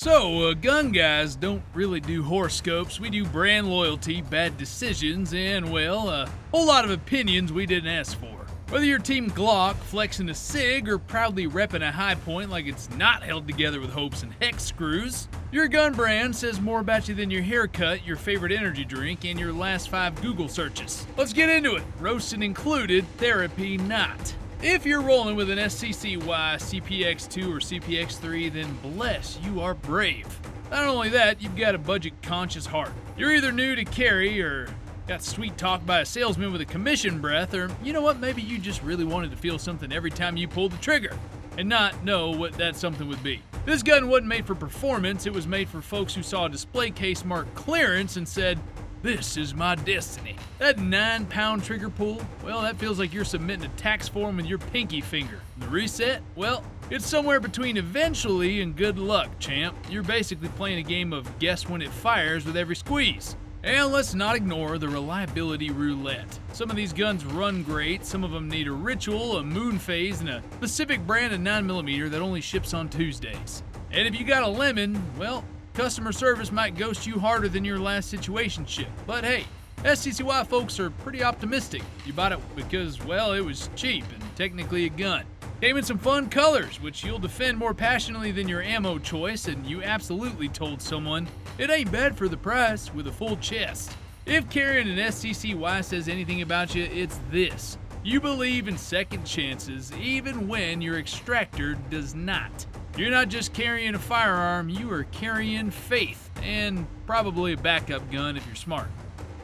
So, gun guys don't really do horoscopes. We do brand loyalty, bad decisions, and, well, a whole lot of opinions we didn't ask for. Whether you're Team Glock, flexing a Sig, or proudly repping a high point like it's not held together with hopes and hex screws, your gun brand says more about you than your haircut, your favorite energy drink, and your last 5 Google searches. Let's get into it. Roasting included, therapy not. If you're rolling with an SCCY, CPX2, or CPX3, then bless, you are brave. Not only that, you've got a budget-conscious heart. You're either new to carry, or got sweet talk by a salesman with a commission breath, or you know what, maybe you just really wanted to feel something every time you pulled the trigger, and not know what that something would be. This gun wasn't made for performance, it was made for folks who saw a display case marked clearance and said, "This is my destiny." That 9-pound trigger pull, well, that feels like you're submitting a tax form with your pinky finger. The reset, well, it's somewhere between eventually and good luck, champ. You're basically playing a game of guess when it fires with every squeeze. And let's not ignore the reliability roulette. Some of these guns run great, some of them need a ritual, a moon phase, and a specific brand of 9mm that only ships on Tuesdays. And if you got a lemon, well, customer service might ghost you harder than your last situationship. But hey, SCCY folks are pretty optimistic. You bought it because, well, it was cheap and technically a gun. Came in some fun colors, which you'll defend more passionately than your ammo choice, and you absolutely told someone, "It ain't bad for the price," with a full chest. If carrying an SCCY says anything about you, it's this. You believe in second chances, even when your extractor does not. You're not just carrying a firearm, you are carrying faith, and probably a backup gun if you're smart.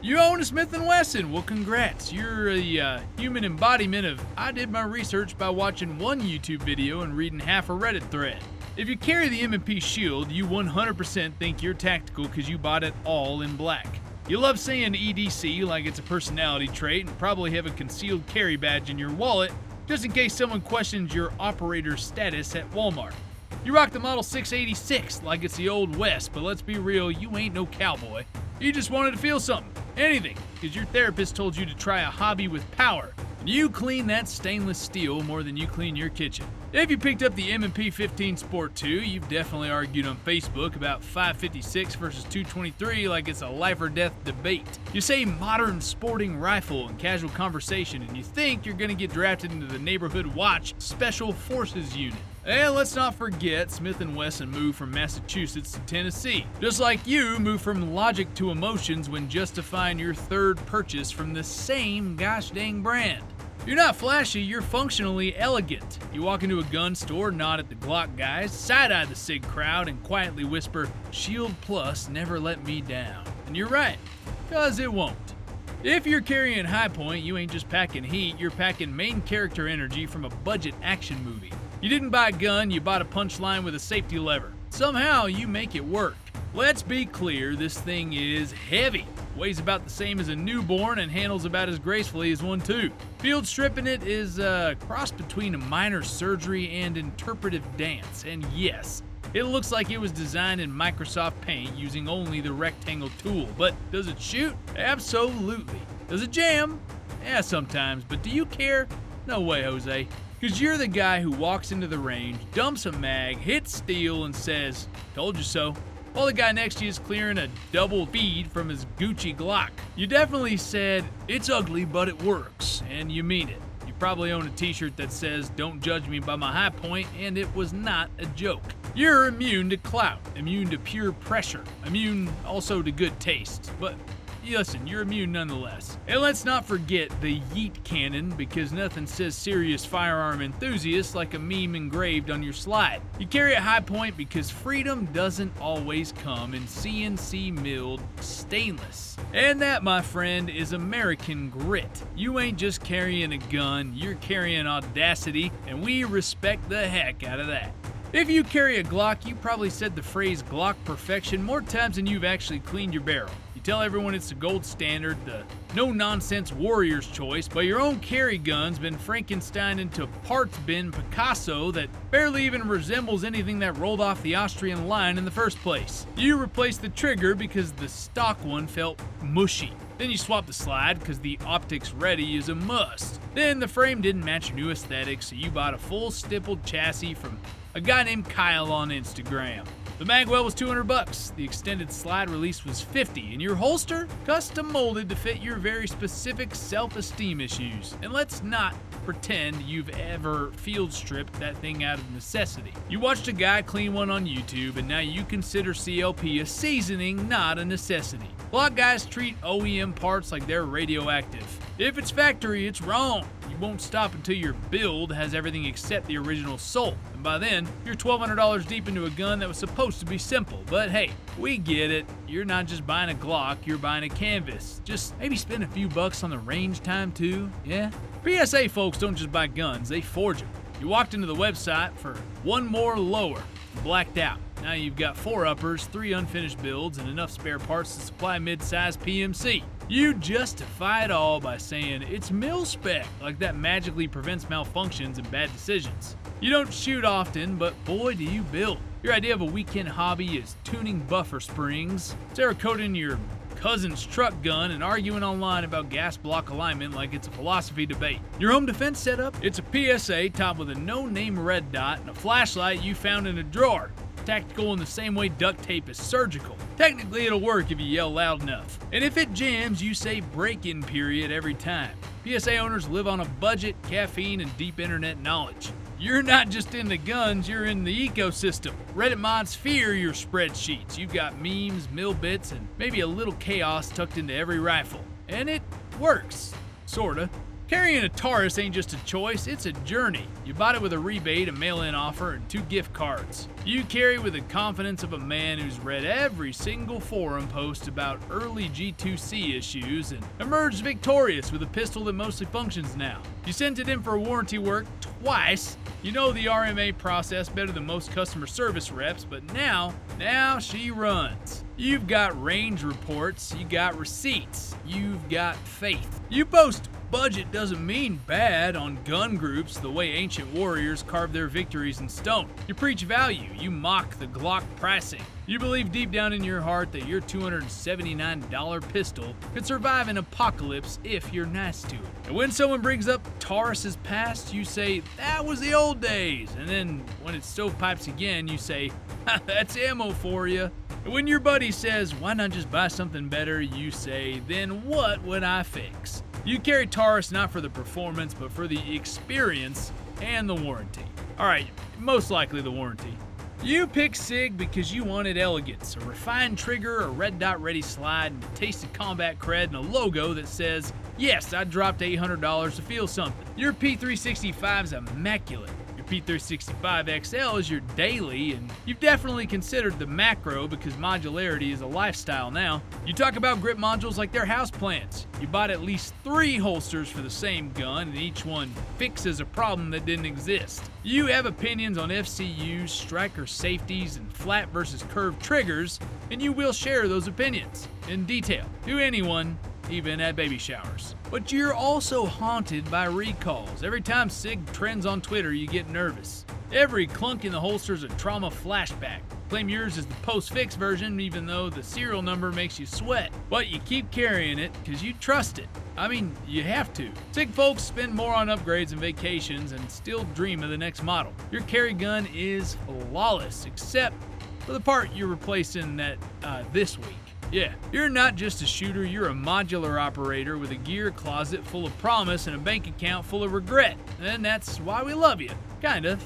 You own a Smith & Wesson, well congrats, you're a human embodiment of I did my research by watching one YouTube video and reading half a Reddit thread. If you carry the M&P Shield, you 100% think you're tactical because you bought it all in black. You love saying EDC like it's a personality trait and probably have a concealed carry badge in your wallet just in case someone questions your operator status at Walmart. You rock the Model 686 like it's the Old West, but let's be real, you ain't no cowboy. You just wanted to feel something, anything, because your therapist told you to try a hobby with power, and you clean that stainless steel more than you clean your kitchen. If you picked up the M&P 15 Sport 2, you've definitely argued on Facebook about 556 versus 223 like it's a life or death debate. You say modern sporting rifle in casual conversation, and you think you're going to get drafted into the Neighborhood Watch Special Forces Unit. And let's not forget, Smith & Wesson moved from Massachusetts to Tennessee. Just like you moved from logic to emotions when justifying your third purchase from the same gosh dang brand. You're not flashy, you're functionally elegant. You walk into a gun store, nod at the Glock guys, side-eye the Sig crowd, and quietly whisper, "Shield Plus never let me down." And you're right, cause it won't. If you're carrying high point, you ain't just packing heat, you're packing main character energy from a budget action movie. You didn't buy a gun, you bought a punchline with a safety lever. Somehow you make it work. Let's be clear, this thing is heavy. Weighs about the same as a newborn and handles about as gracefully as one too. Field stripping it is a cross between a minor surgery and interpretive dance. And yes, it looks like it was designed in Microsoft Paint using only the rectangle tool. But does it shoot? Absolutely. Does it jam? Yeah, sometimes. But do you care? No way, Jose. Because you're the guy who walks into the range, dumps a mag, hits steel, and says, "Told you so," while the guy next to you is clearing a double feed from his Gucci Glock. You definitely said, "It's ugly, but it works," and you mean it. You probably own a t-shirt that says, "Don't judge me by my high point," and it was not a joke. You're immune to clout, immune to pure pressure, immune also to good taste, but listen, you're immune nonetheless. And let's not forget the yeet cannon, because nothing says serious firearm enthusiast like a meme engraved on your slide. You carry a high point because freedom doesn't always come in CNC milled stainless. And that, my friend, is American grit. You ain't just carrying a gun, you're carrying audacity, and we respect the heck out of that. If you carry a Glock, you probably said the phrase Glock perfection more times than you've actually cleaned your barrel. You tell everyone it's the gold standard, the no-nonsense warrior's choice, but your own carry gun's been Frankenstein into parts bin Picasso that barely even resembles anything that rolled off the Austrian line in the first place. You replaced the trigger because the stock one felt mushy. Then you swap the slide because the optics ready is a must. Then the frame didn't match your new aesthetic, so you bought a full stippled chassis from a guy named Kyle on Instagram. The magwell was $200, the extended slide release was $50, and your holster custom molded to fit your very specific self-esteem issues. And let's not pretend you've ever field stripped that thing out of necessity. You watched a guy clean one on YouTube, and now you consider CLP a seasoning, not a necessity. Glock guys treat OEM parts like they're radioactive. If it's factory, it's wrong. You won't stop until your build has everything except the original sole. And by then, you're $1,200 deep into a gun that was supposed to be simple. But hey, we get it. You're not just buying a Glock, you're buying a canvas. Just maybe spend a few bucks on the range time too, yeah? PSA folks don't just buy guns, they forge them. You walked into the website for one more lower, blacked out. Now you've got 4 uppers, 3 unfinished builds, and enough spare parts to supply mid-size PMC. You justify it all by saying it's mil-spec, like that magically prevents malfunctions and bad decisions. You don't shoot often, but boy do you build. Your idea of a weekend hobby is tuning buffer springs, Cerakoting your cousin's truck gun, and arguing online about gas block alignment like it's a philosophy debate. Your home defense setup? It's a PSA topped with a no-name red dot and a flashlight you found in a drawer. Tactical in the same way duct tape is surgical. Technically it'll work if you yell loud enough. And if it jams, you say break-in period every time. PSA owners live on a budget, caffeine, and deep internet knowledge. You're not just into guns, you're in the ecosystem. Reddit mods fear your spreadsheets. You've got memes, mill bits, and maybe a little chaos tucked into every rifle. And it works. Sorta. Carrying a Taurus ain't just a choice, it's a journey. You bought it with a rebate, a mail-in offer, and 2 gift cards. You carry with the confidence of a man who's read every single forum post about early G2C issues and emerged victorious with a pistol that mostly functions now. You sent it in for warranty work twice. You know the RMA process better than most customer service reps, but now she runs. You've got range reports, you got receipts, you've got faith. You boast budget doesn't mean bad on gun groups the way ancient warriors carved their victories in stone. You preach value, you mock the Glock pricing. You believe deep down in your heart that your $279 pistol could survive an apocalypse if you're nice to it. And when someone brings up Taurus's past, you say, that was the old days. And then when it stovepipes again, you say, that's ammo for you. And when your buddy says, why not just buy something better, you say, then what would I fix? You carry Taurus not for the performance, but for the experience and the warranty. Alright, most likely the warranty. You pick Sig because you wanted elegance, a refined trigger, a red dot ready slide, and a taste of combat cred, and a logo that says, yes, I dropped $800 to feel something. Your P365's immaculate. P365 XL is your daily, and you've definitely considered the macro because modularity is a lifestyle now. You talk about grip modules like they're houseplants. You bought at least 3 holsters for the same gun, and each one fixes a problem that didn't exist. You have opinions on FCUs, striker safeties, and flat versus curved triggers, and you will share those opinions in detail to anyone, even at baby showers. But you're also haunted by recalls. Every time Sig trends on Twitter, you get nervous. Every clunk in the holster's a trauma flashback. Claim yours is the post-fix version, even though the serial number makes you sweat. But you keep carrying it because you trust it. I mean, you have to. Sig folks spend more on upgrades and vacations and still dream of the next model. Your carry gun is flawless, except for the part you're replacing this week. Yeah, you're not just a shooter, you're a modular operator with a gear closet full of promise and a bank account full of regret. And that's why we love you. Kind of.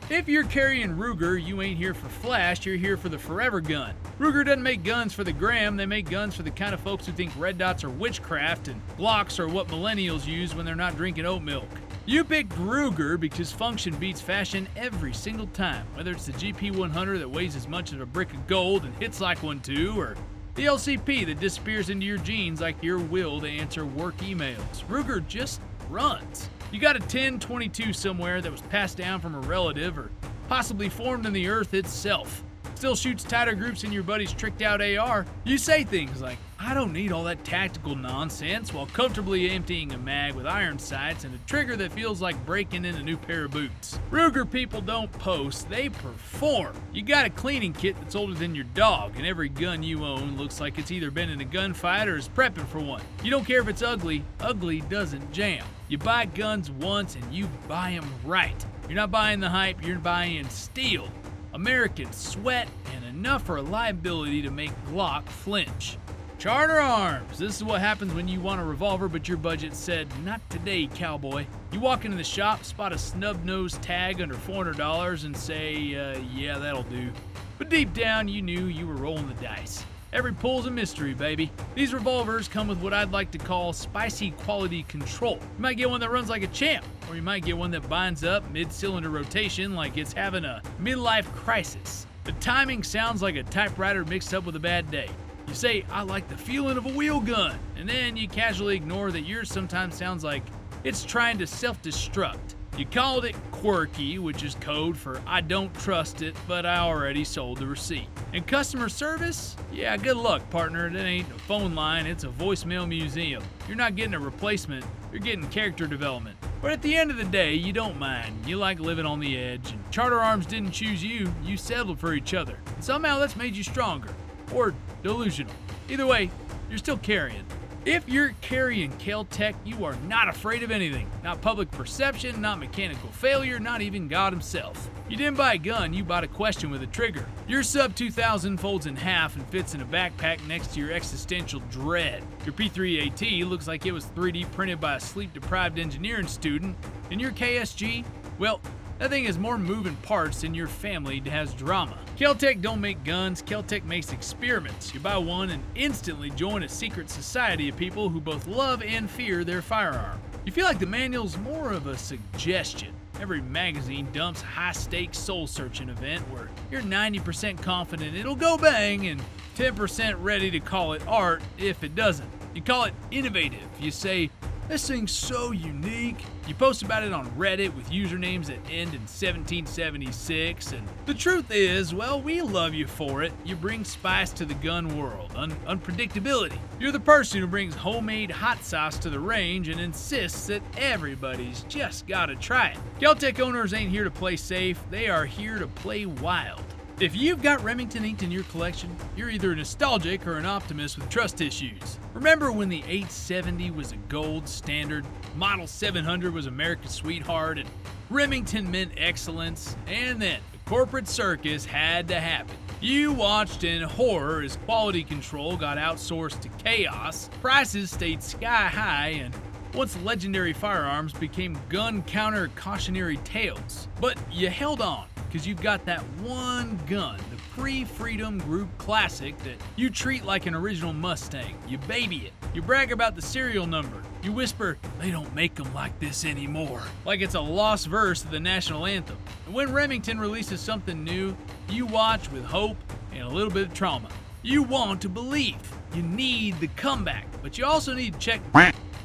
If you're carrying Ruger, you ain't here for flash, you're here for the forever gun. Ruger doesn't make guns for the gram, they make guns for the kind of folks who think red dots are witchcraft and Glocks are what millennials use when they're not drinking oat milk. You picked Ruger because function beats fashion every single time, whether it's the GP100 that weighs as much as a brick of gold and hits like one too, or the LCP that disappears into your jeans like your will to answer work emails. Ruger just runs. You got a 10-22 somewhere that was passed down from a relative or possibly formed in the earth itself. Still shoots tighter groups in your buddy's tricked out AR. You say things like, I don't need all that tactical nonsense, while comfortably emptying a mag with iron sights and a trigger that feels like breaking in a new pair of boots. Ruger people don't post, they perform. You got a cleaning kit that's older than your dog, and every gun you own looks like it's either been in a gunfight or is prepping for one. You don't care if it's ugly, ugly doesn't jam. You buy guns once and you buy them right. You're not buying the hype, you're buying steel. American sweat, and enough reliability to make Glock flinch. Charter Arms. This is what happens when you want a revolver, but your budget said, not today, cowboy. You walk into the shop, spot a snub-nosed tag under $400 and say, yeah, that'll do. But deep down, you knew you were rolling the dice. Every pull's a mystery, baby. These revolvers come with what I'd like to call spicy quality control. You might get one that runs like a champ, or you might get one that binds up mid-cylinder rotation like it's having a midlife crisis. The timing sounds like a typewriter mixed up with a bad day. You say, I like the feeling of a wheel gun, and then you casually ignore that yours sometimes sounds like it's trying to self-destruct. You called it quirky, which is code for I don't trust it, but I already sold the receipt. And customer service? Yeah, good luck, partner. That ain't a phone line, it's a voicemail museum. You're not getting a replacement, you're getting character development. But at the end of the day, you don't mind. You like living on the edge, and Charter Arms didn't choose you, you settled for each other. And somehow that's made you stronger. Or delusional. Either way, you're still carrying. If you're carrying Keltec, you are not afraid of anything. Not public perception, not mechanical failure, not even God himself. You didn't buy a gun, you bought a question with a trigger. Your sub 2000 folds in half and fits in a backpack next to your existential dread. Your P3AT looks like it was 3D printed by a sleep-deprived engineering student. And your KSG, well, that thing has more moving parts than your family has drama. Keltec don't make guns, Keltec makes experiments. You buy one and instantly join a secret society of people who both love and fear their firearm. You feel like the manual's more of a suggestion. Every magazine dumps a high-stakes soul-searching event where you're 90% confident it'll go bang and 10% ready to call it art if it doesn't. You call it innovative. You say, this thing's so unique. You post about it on Reddit with usernames that end in 1776, and the truth is, well, we love you for it. You bring spice to the gun world, unpredictability. You're the person who brings homemade hot sauce to the range and insists that everybody's just gotta try it. Keltec owners ain't here to play safe, they are here to play wild. If you've got Remington inked in your collection, you're either nostalgic or an optimist with trust issues. Remember when the 870 was a gold standard, Model 700 was America's sweetheart, and Remington meant excellence, and then the corporate circus had to happen. You watched in horror as quality control got outsourced to chaos, prices stayed sky high, and once legendary firearms became gun counter cautionary tales. But you held on, because you've got that one gun, the pre-Freedom Group classic that you treat like an original Mustang. You baby it. You brag about the serial number. You whisper, they don't make them like this anymore, like it's a lost verse of the national anthem. And when Remington releases something new, you watch with hope and a little bit of trauma. You want to believe. You need the comeback, but you also need to check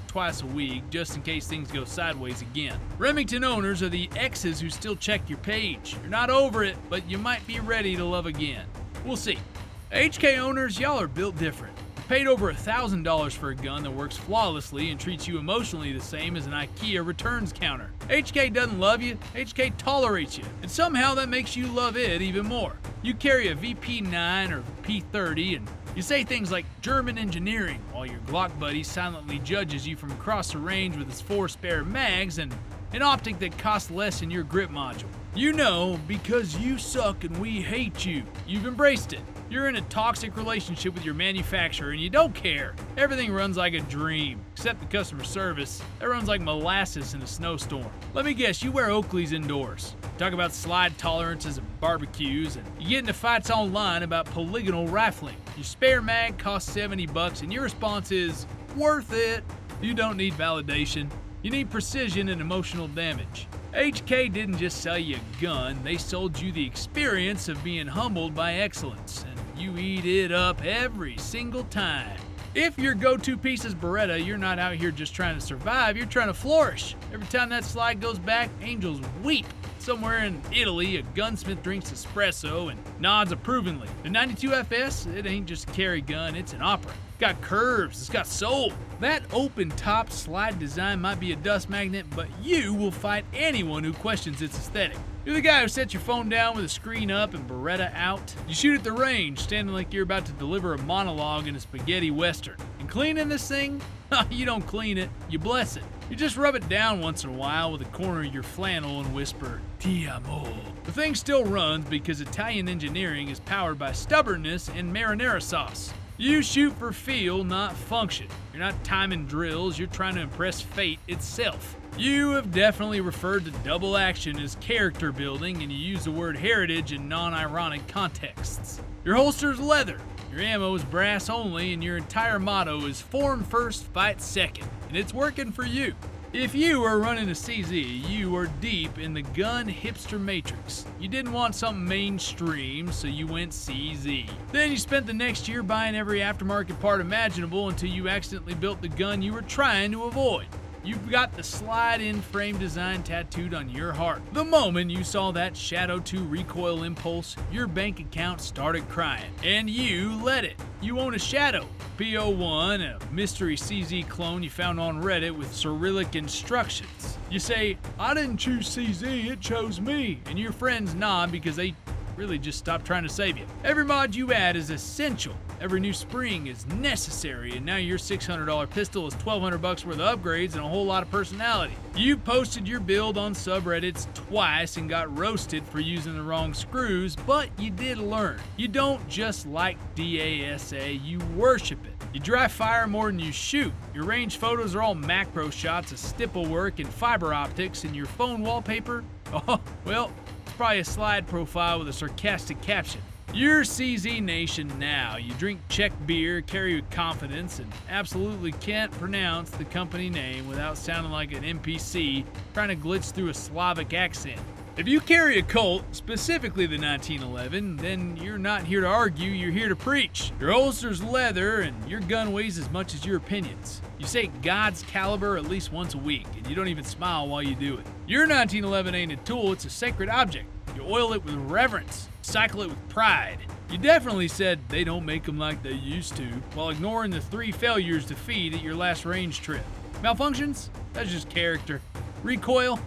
twice a week just in case things go sideways again. Remington owners are the exes who still check your page. You're not over it, but you might be ready to love again. We'll see. HK owners, y'all are built different. You paid over $1,000 for a gun that works flawlessly and treats you emotionally the same as an IKEA returns counter. HK doesn't love you, HK tolerates you, and somehow that makes you love it even more. You carry a VP9 or P30 and you say things like German engineering while your Glock buddy silently judges you from across the range with his 4 spare mags and an optic that costs less than your grip module. You know, because you suck and we hate you. You've embraced it. You're in a toxic relationship with your manufacturer and you don't care. Everything runs like a dream, except the customer service. That runs like molasses in a snowstorm. Let me guess, you wear Oakleys indoors. Talk about slide tolerances and barbecues, and you get into fights online about polygonal rifling. Your spare mag costs $70 and your response is, worth it. You don't need validation. You need precision and emotional damage. HK didn't just sell you a gun, they sold you the experience of being humbled by excellence, and you eat it up every single time. If your go-to piece is Beretta, you're not out here just trying to survive, you're trying to flourish. Every time that slide goes back, angels weep. Somewhere in Italy, a gunsmith drinks espresso and nods approvingly. The 92FS, it ain't just a carry gun, it's an opera. It's got curves, it's got soul. That open-top slide design might be a dust magnet, but you will fight anyone who questions its aesthetic. You're the guy who sets your phone down with a screen up and Beretta out. You shoot at the range, standing like you're about to deliver a monologue in a spaghetti western. And cleaning this thing? You don't clean it, you bless it. You just rub it down once in a while with a corner of your flannel and whisper, "Ti amo." The thing still runs because Italian engineering is powered by stubbornness and marinara sauce. You shoot for feel, not function. You're not timing drills, you're trying to impress fate itself. You have definitely referred to double action as character building, and you use the word heritage in non-ironic contexts. Your holster's leather, your ammo is brass only, and your entire motto is form first, fight second. And it's working for you. If you are running a CZ, you are deep in the gun hipster matrix. You didn't want something mainstream, so you went CZ. Then you spent the next year buying every aftermarket part imaginable until you accidentally built the gun you were trying to avoid. You've got the slide-in frame design tattooed on your heart. The moment you saw that Shadow 2 recoil impulse, your bank account started crying, and you let it. You own a Shadow P01, a mystery CZ clone you found on Reddit with Cyrillic instructions. You say, "I didn't choose CZ, it chose me," and your friends nod because they really just stopped trying to save you. Every mod you add is essential. Every new spring is necessary, and now your $600 pistol is $1,200 worth of upgrades and a whole lot of personality. You posted your build on subreddits twice and got roasted for using the wrong screws, but you did learn. You don't just like DASA, you worship it. You dry fire more than you shoot. Your range photos are all macro shots of stipple work and fiber optics, and your phone wallpaper, oh, well, it's probably a slide profile with a sarcastic caption. You're CZ Nation now. You drink Czech beer, carry with confidence, and absolutely can't pronounce the company name without sounding like an NPC trying to glitch through a Slavic accent. If you carry a Colt, specifically the 1911, then you're not here to argue, you're here to preach. Your holster's leather and your gun weighs as much as your opinions. You say God's caliber at least once a week, and you don't even smile while you do it. Your 1911 ain't a tool, it's a sacred object. You oil it with reverence, cycle it with pride. You definitely said they don't make them like they used to, while ignoring the 3 failures to feed at your last range trip. Malfunctions? That's just character. Recoil?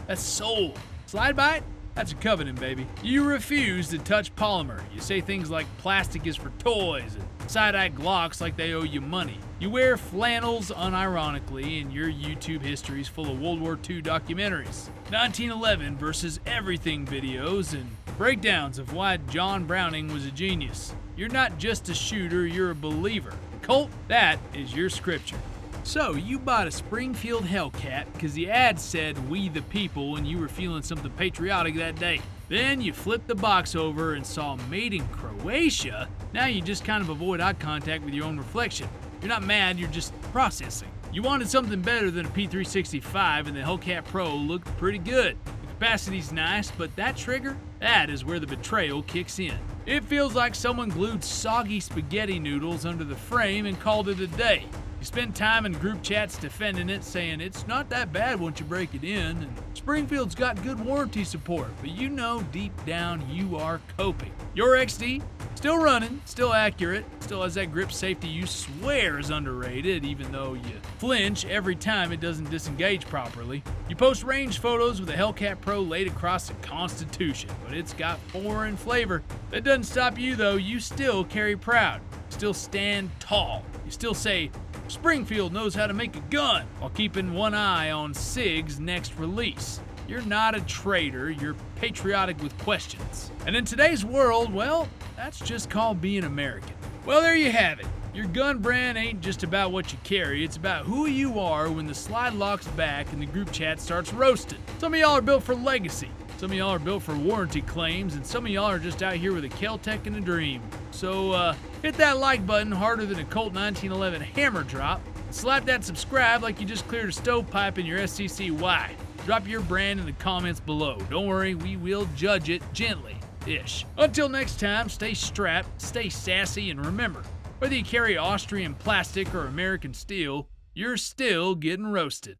That's soul. Slide bite? That's a covenant, baby. You refuse to touch polymer. You say things like plastic is for toys and side-eye Glocks like they owe you money. You wear flannels unironically, and your YouTube history is full of World War II documentaries, 1911 versus everything videos, and breakdowns of why John Browning was a genius. You're not just a shooter, you're a believer. Colt, that is your scripture. So, you bought a Springfield Hellcat because the ad said "We the People" and you were feeling something patriotic that day. Then you flipped the box over and saw "Made in Croatia." Now you just kind of avoid eye contact with your own reflection. You're not mad, you're just processing. You wanted something better than a P365 and the Hellcat Pro looked pretty good. The capacity's nice, but that trigger? That is where the betrayal kicks in. It feels like someone glued soggy spaghetti noodles under the frame and called it a day. You spend time in group chats defending it, saying it's not that bad once you break it in, and Springfield's got good warranty support, but you know deep down you are coping. Your XD, still running, still accurate, still has that grip safety you swear is underrated, even though you flinch every time it doesn't disengage properly. You post range photos with a Hellcat Pro laid across the Constitution, but it's got foreign flavor. That doesn't stop you though, you still carry proud, still stand tall, you still say, Springfield knows how to make a gun, while keeping one eye on SIG's next release. You're not a traitor, you're patriotic with questions. And in today's world, well, that's just called being American. Well, there you have it. Your gun brand ain't just about what you carry, it's about who you are when the slide locks back and the group chat starts roasting. Some of y'all are built for legacy. Some of y'all are built for warranty claims, and some of y'all are just out here with a Keltec and a dream. So, hit that like button harder than a Colt 1911 hammer drop. Slap that subscribe like you just cleared a stovepipe in your SCCY. Drop your brand in the comments below. Don't worry, we will judge it gently-ish. Until next time, stay strapped, stay sassy, and remember, whether you carry Austrian plastic or American steel, you're still getting roasted.